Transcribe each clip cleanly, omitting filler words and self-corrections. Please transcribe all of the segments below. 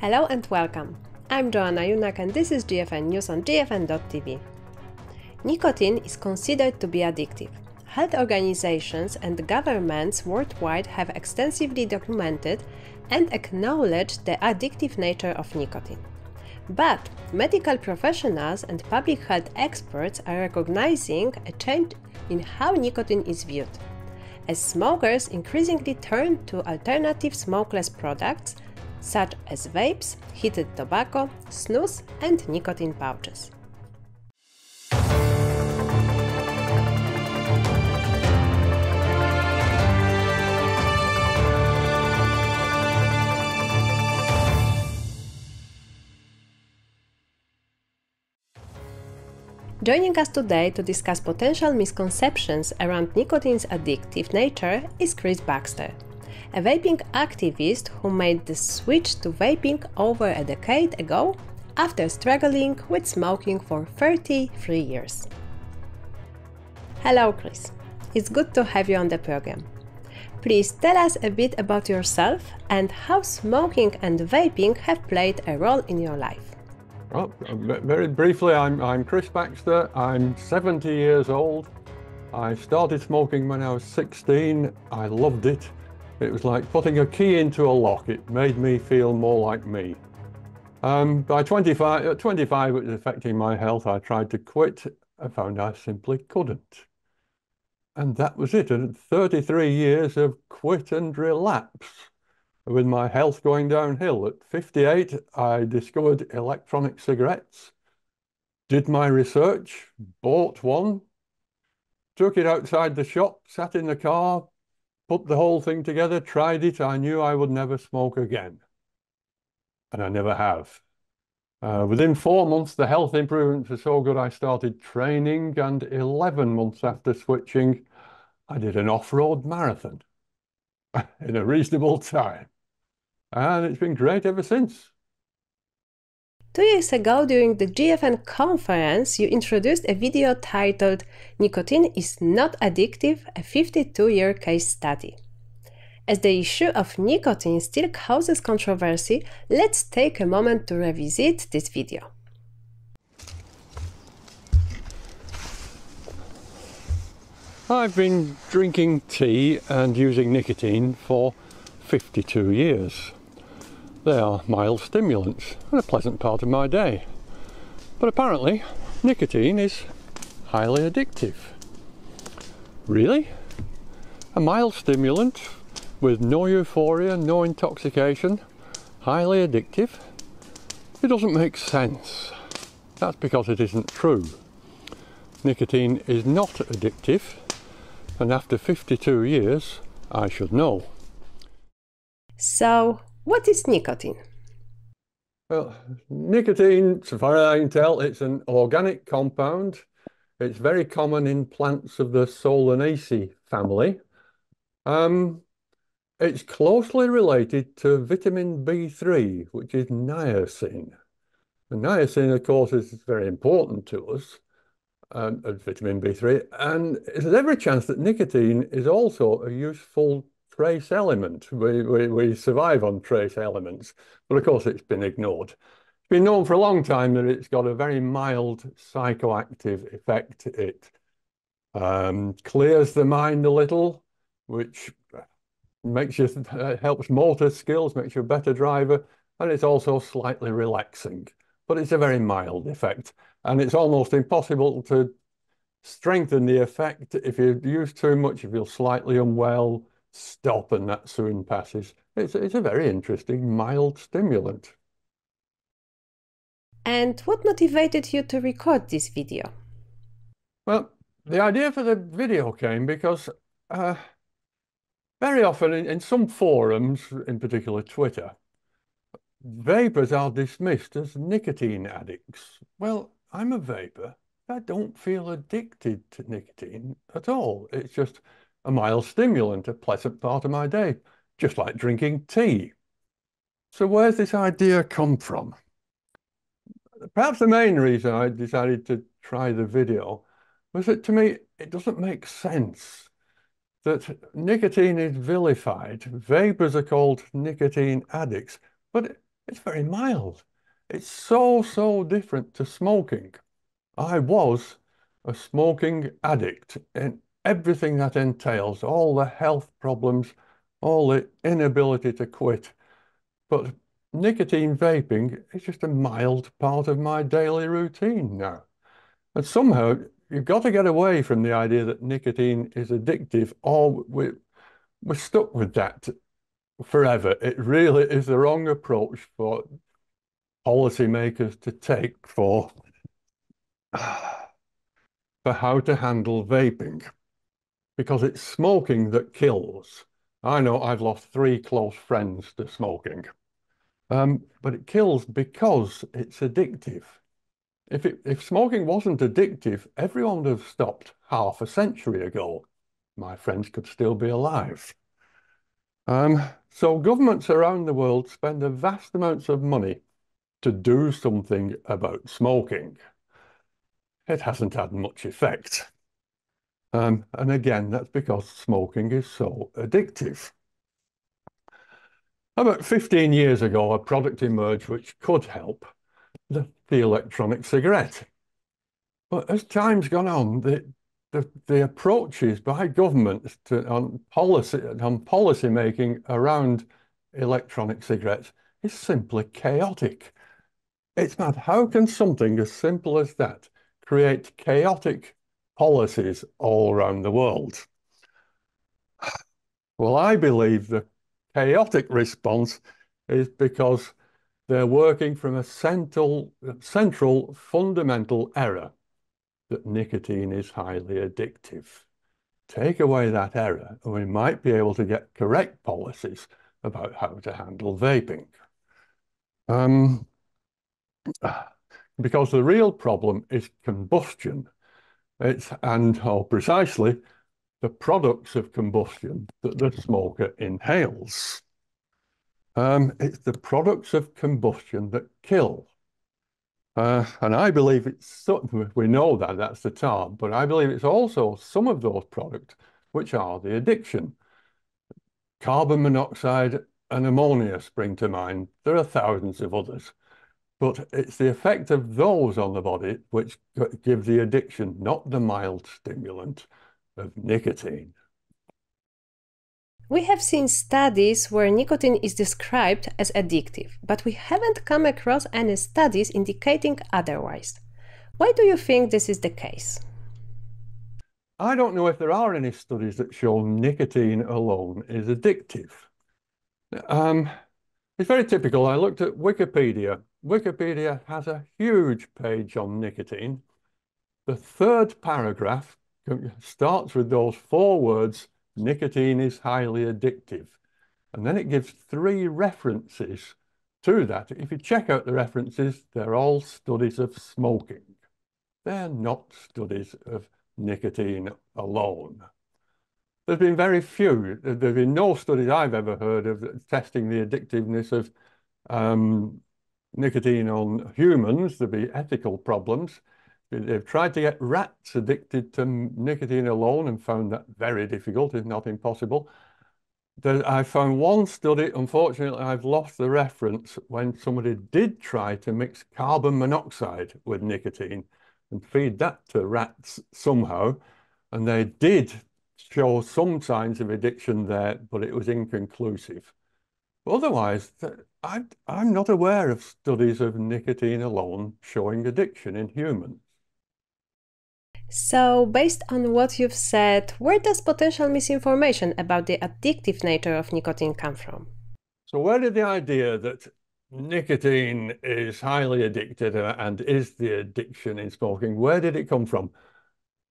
Hello and welcome. I'm Joanna Junak and this is GFN News on gfn.tv. Nicotine is considered to be addictive. Health organizations and governments worldwide have extensively documented and acknowledged the addictive nature of nicotine. But medical professionals and public health experts are recognizing a change in how nicotine is viewed, as smokers increasingly turn to alternative smokeless products such as vapes, heated tobacco, snus, and nicotine pouches. Joining us today to discuss potential misconceptions around nicotine's addictive nature is Chris Baxter, a vaping activist who made the switch to vaping over a decade ago after struggling with smoking for 33 years. Hello, Chris. It's good to have you on the program. Please tell us a bit about yourself and how smoking and vaping have played a role in your life. Well, very briefly, I'm Chris Baxter. I'm 70 years old. I started smoking when I was 16. I loved it. It was like putting a key into a lock. It made me feel more like me. By 25, it was affecting my health. I tried to quit. I found I simply couldn't. And that was it. And 33 years of quit and relapse, with my health going downhill. At 58, I discovered electronic cigarettes, did my research, bought one, took it outside the shop, sat in the car, put the whole thing together, tried it. I knew I would never smoke again. And I never have. Within 4 months, the health improvements were so good, I started training, and 11 months after switching, I did an off-road marathon in a reasonable time. And it's been great ever since. 2 years ago, during the GFN conference, you introduced a video titled "Nicotine is Not Addictive, a 52-year case study." As the issue of nicotine still causes controversy, let's take a moment to revisit this video. I've been drinking tea and using nicotine for 52 years. They are mild stimulants and a pleasant part of my day. But apparently, nicotine is highly addictive. Really? A mild stimulant with no euphoria, no intoxication, highly addictive? It doesn't make sense. That's because it isn't true. Nicotine is not addictive, and after 52 years, I should know. So, what is nicotine? Well, nicotine, so far as I can tell, it's an organic compound. It's very common in plants of the Solanaceae family. It's closely related to vitamin B3, which is niacin. And niacin, of course, is very important to us, vitamin B3. And there's every chance that nicotine is also a useful trace element. We survive on trace elements, but of course it's been ignored. It's been known for a long time that it's got a very mild psychoactive effect. It clears the mind a little, which makes you helps motor skills, makes you a better driver, and it's also slightly relaxing. But it's a very mild effect, and it's almost impossible to strengthen the effect. If you use too much, you feel slightly unwell, stop, and that soon passes. It's a very interesting mild stimulant. And what motivated you to record this video? Well, the idea for the video came because very often in some forums, in particular Twitter, vapors are dismissed as nicotine addicts. Well, I'm a vapor. I don't feel addicted to nicotine at all. It's just a mild stimulant, a pleasant part of my day, just like drinking tea. So where's this idea come from? Perhaps the main reason I decided to try the video was that, to me, it doesn't make sense that nicotine is vilified. Vapors are called nicotine addicts, but It's very mild. It's so, so different to smoking. I was a smoking addict in everything that entails, all the health problems, all the inability to quit. But nicotine vaping is just a mild part of my daily routine now. And somehow you've got to get away from the idea that nicotine is addictive, or we're stuck with that forever. It really is the wrong approach for policymakers to take for how to handle vaping, because it's smoking that kills. I know I've lost 3 close friends to smoking, but it kills because it's addictive. If smoking wasn't addictive, everyone would have stopped half a century ago. My friends could still be alive. So governments around the world spend a vast amounts of money to do something about smoking. It hasn't had much effect. And again, that's because smoking is so addictive. About 15 years ago, a product emerged which could help, the electronic cigarette. But as time's gone on, the approaches by governments on policy making around electronic cigarettes is simply chaotic. It's mad. How can something as simple as that create chaotic policies all around the world? Well, I believe the chaotic response is because they're working from a central fundamental error that nicotine is highly addictive. Take away that error, and we might be able to get correct policies about how to handle vaping. Because the real problem is combustion. Precisely, the products of combustion that the smoker inhales. It's the products of combustion that kill. And I believe we know that that's the tar, but I believe it's also some of those products which are the addiction. Carbon monoxide and ammonia spring to mind. There are thousands of others, but it's the effect of those on the body which give the addiction, not the mild stimulant of nicotine. We have seen studies where nicotine is described as addictive, but we haven't come across any studies indicating otherwise. Why do you think this is the case? I don't know if there are any studies that show nicotine alone is addictive. It's very typical. I looked at Wikipedia. Wikipedia has a huge page on nicotine. The third paragraph starts with those 4 words, nicotine is highly addictive. And then it gives 3 references to that. If you check out the references, they're all studies of smoking. They're not studies of nicotine alone. There's been very few. There's been no studies I've ever heard of testing the addictiveness of nicotine on humans. There'd be ethical problems. They've tried to get rats addicted to nicotine alone and found that very difficult, if not impossible. I found one study, unfortunately, I've lost the reference, when somebody did try to mix carbon monoxide with nicotine and feed that to rats somehow. And they did show some signs of addiction there, but it was inconclusive. Otherwise, I'm not aware of studies of nicotine alone showing addiction in humans. So, based on what you've said, where does potential misinformation about the addictive nature of nicotine come from? So where did the idea that nicotine is highly addictive and is the addiction in smoking, where did it come from?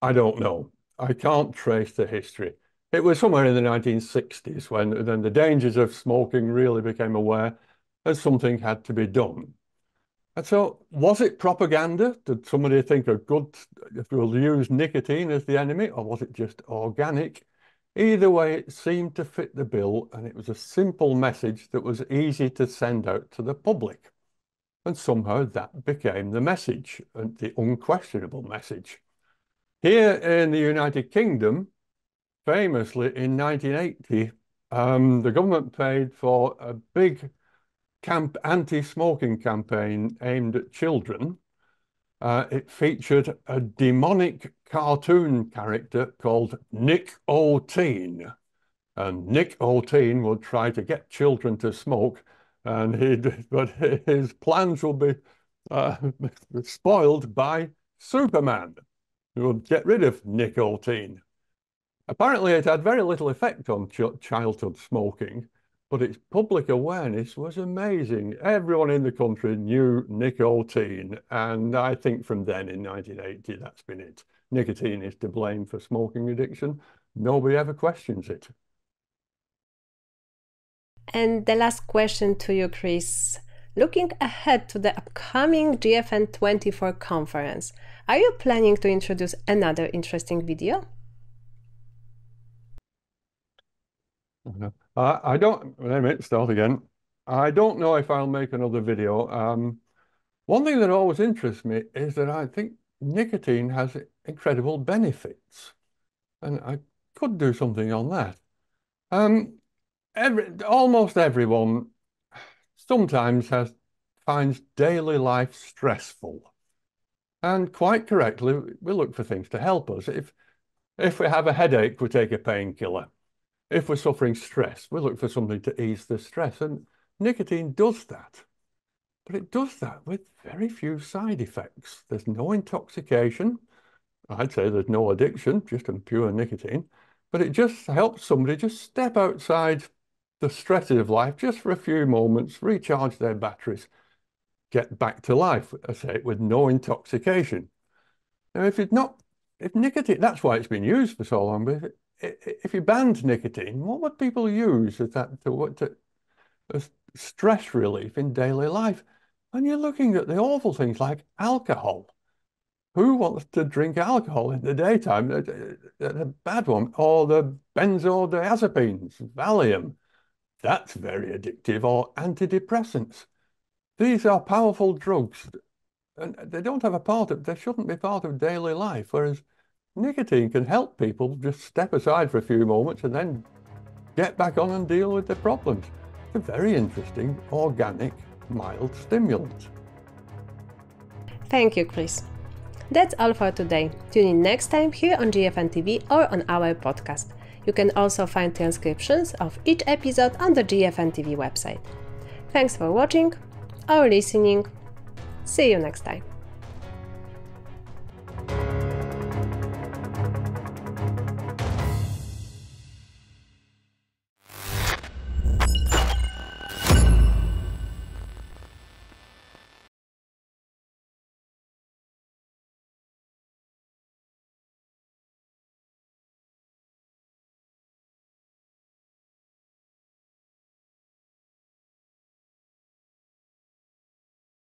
I don't know. I can't trace the history. It was somewhere in the 1960s when then the dangers of smoking really became aware and something had to be done. And so, was it propaganda? Did somebody think we'll use nicotine as the enemy, or was it just organic? Either way, it seemed to fit the bill, and it was a simple message that was easy to send out to the public. And somehow that became the message, and the unquestionable message. Here in the United Kingdom, famously in 1980, the government paid for a big anti-smoking campaign aimed at children. It featured a demonic cartoon character called Nick O'Teen. And Nick O'Teen would try to get children to smoke, but his plans would be spoiled by Superman, who would get rid of Nick O'Teen. Apparently, it had very little effect on childhood smoking, but its public awareness was amazing. Everyone in the country knew Nick O'Teen, and I think from then in 1980, that's been it. Nicotine is to blame for smoking addiction. Nobody ever questions it. And the last question to you, Chris. Looking ahead to the upcoming GFN 24 conference, are you planning to introduce another interesting video? I don't, wait a minute, start again. I don't know if I'll make another video. One thing that always interests me is that I think nicotine has incredible benefits, and I could do something on that. Almost everyone sometimes finds daily life stressful, and quite correctly, we look for things to help us. If we have a headache, we take a painkiller. If we're suffering stress, we look for something to ease the stress, and nicotine does that. But it does that with very few side effects. There's no intoxication. I'd say there's no addiction, just on pure nicotine. But it just helps somebody just step outside the stresses of life just for a few moments, recharge their batteries, get back to life, I say, with no intoxication. Now, if nicotine, that's why it's been used for so long, but if you banned nicotine, what would people use as stress relief in daily life? And you're looking at the awful things like alcohol. Who wants to drink alcohol in the daytime? The bad one. Or the benzodiazepines, Valium. That's very addictive. Or antidepressants. These are powerful drugs. And they shouldn't be part of daily life. Whereas nicotine can help people just step aside for a few moments and then get back on and deal with their problems. It's a very interesting, organic, mild stimulant. Thank you, Chris. That's all for today. Tune in next time here on GFN TV or on our podcast. You can also find transcriptions of each episode on the GFN TV website. Thanks for watching or listening. See you next time.